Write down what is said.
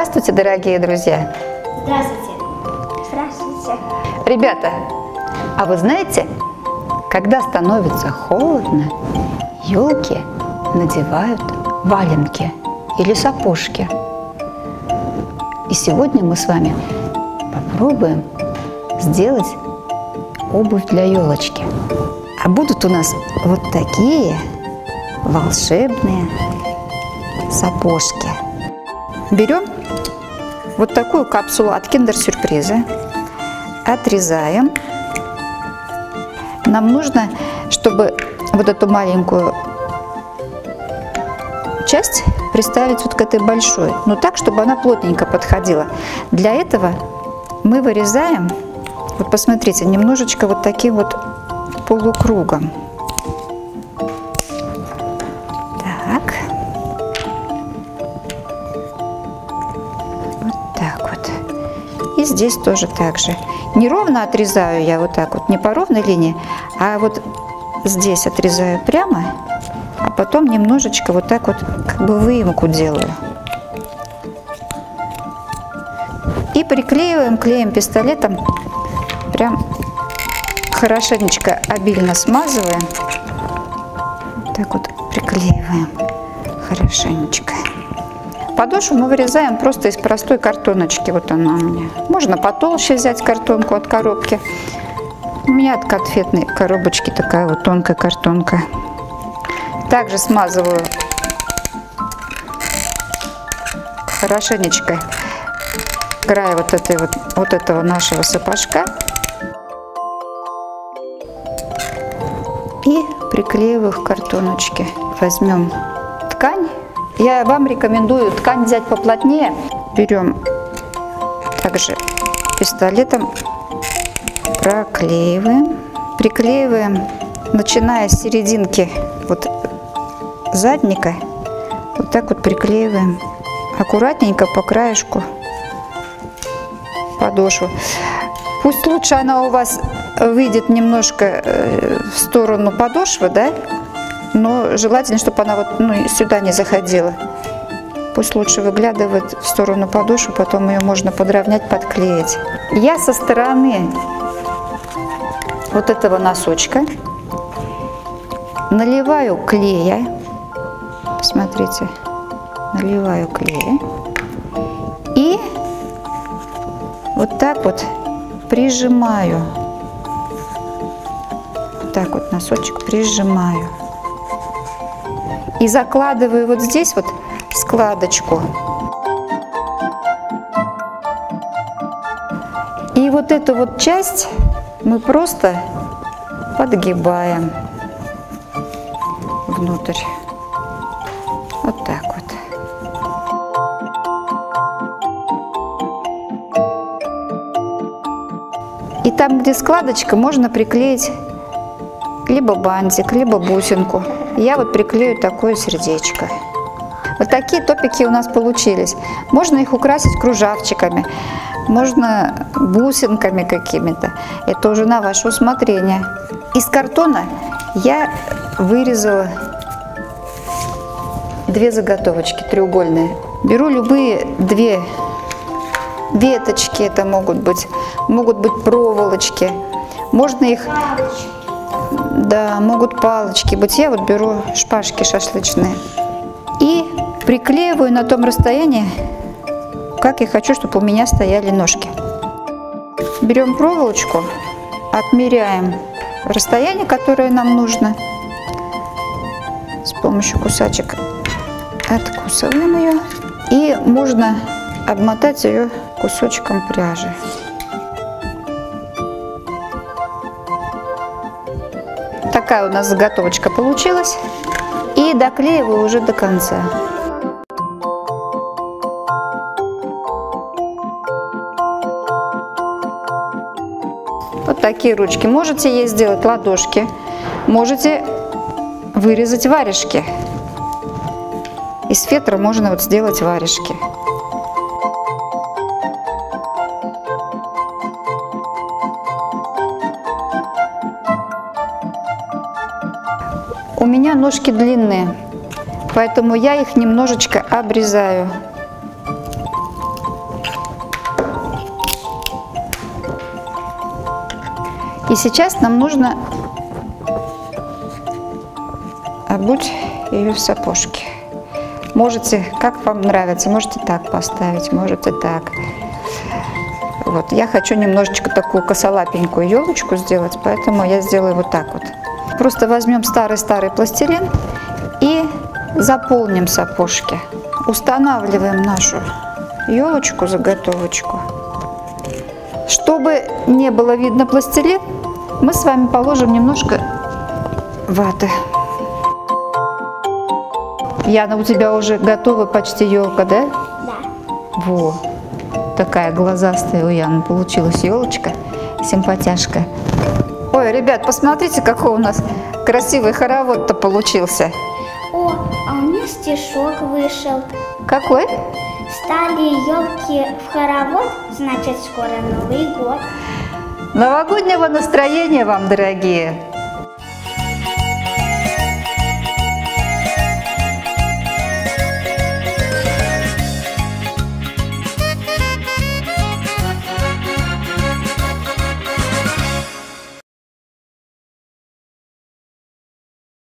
Здравствуйте, дорогие друзья! Здравствуйте! Здравствуйте! Ребята, а вы знаете, когда становится холодно, елки надевают валенки или сапожки. И сегодня мы с вами попробуем сделать обувь для елочки. А будут у нас вот такие волшебные сапожки. Берем вот такую капсулу от Киндер-сюрприза, отрезаем. Нам нужно, чтобы вот эту маленькую часть приставить вот к этой большой, но так, чтобы она плотненько подходила. Для этого мы вырезаем, вот посмотрите, немножечко вот таким вот полукругом. Так. Вот так вот. И здесь тоже так же. Не ровно отрезаю я вот так вот, не по ровной линии, а вот здесь отрезаю прямо, а потом немножечко вот так вот как бы выемку делаю. И приклеиваем, клеем пистолетом, прям хорошенечко обильно смазываем. Так вот приклеиваем хорошенечко. Подошву мы вырезаем просто из простой картоночки. Вот она у меня. Можно потолще взять картонку от коробки. У меня от конфетной коробочки такая вот тонкая картонка. Также смазываю хорошенечко край вот этого нашего сапожка и приклеиваю к картоночке. Возьмем ткань. Я вам рекомендую ткань взять поплотнее. Берем также пистолетом, проклеиваем, приклеиваем, начиная с серединки вот задника, вот так вот приклеиваем аккуратненько по краешку подошву. Пусть лучше она у вас выйдет немножко в сторону подошвы, да? Но желательно, чтобы она вот сюда не заходила. Пусть лучше выглядывает в сторону подошвы, потом ее можно подровнять, подклеить. Я со стороны вот этого носочка наливаю клея. Посмотрите, наливаю клея. И вот так вот прижимаю. Вот так вот носочек прижимаю. И закладываю вот здесь вот складочку. И вот эту вот часть мы просто подгибаем внутрь. Вот так вот. И там, где складочка, можно приклеить либо бантик, либо бусинку. Я вот приклею такое сердечко. Вот такие топики у нас получились. Можно их украсить кружавчиками, можно бусинками какими-то. Это уже на ваше усмотрение. Из картона я вырезала две заготовочки треугольные. Беру любые две веточки, это могут быть проволочки. Можно их... Да, могут палочки быть. Я вот беру шпажки шашлычные. И приклеиваю на том расстоянии, как я хочу, чтобы у меня стояли ножки. Берем проволочку, отмеряем расстояние, которое нам нужно. С помощью кусачек откусываем ее. И можно обмотать ее кусочком пряжи. Такая у нас заготовочка получилась. И доклеиваю уже до конца. Вот такие ручки. Можете ей сделать ладошки. Можете вырезать варежки. Из фетра можно вот сделать варежки. У меня ножки длинные, поэтому я их немножечко обрезаю. И сейчас нам нужно обуть ее в сапожки. Можете, как вам нравится, можете так поставить, можете так. Вот, я хочу немножечко такую косолапенькую елочку сделать, поэтому я сделаю вот так вот. Просто возьмем старый-старый пластилин и заполним сапожки. Устанавливаем нашу елочку, заготовочку. Чтобы не было видно пластилин, мы с вами положим немножко ваты. Яна, у тебя уже готова почти елка, да? Да. Во, такая глазастая у Яны получилась елочка, симпатяшка. Ой, ребят, посмотрите, какой у нас красивый хоровод-то получился. О, а у меня стишок вышел. Какой? Стали елки в хоровод, значит скоро Новый год. Новогоднего настроения вам, дорогие!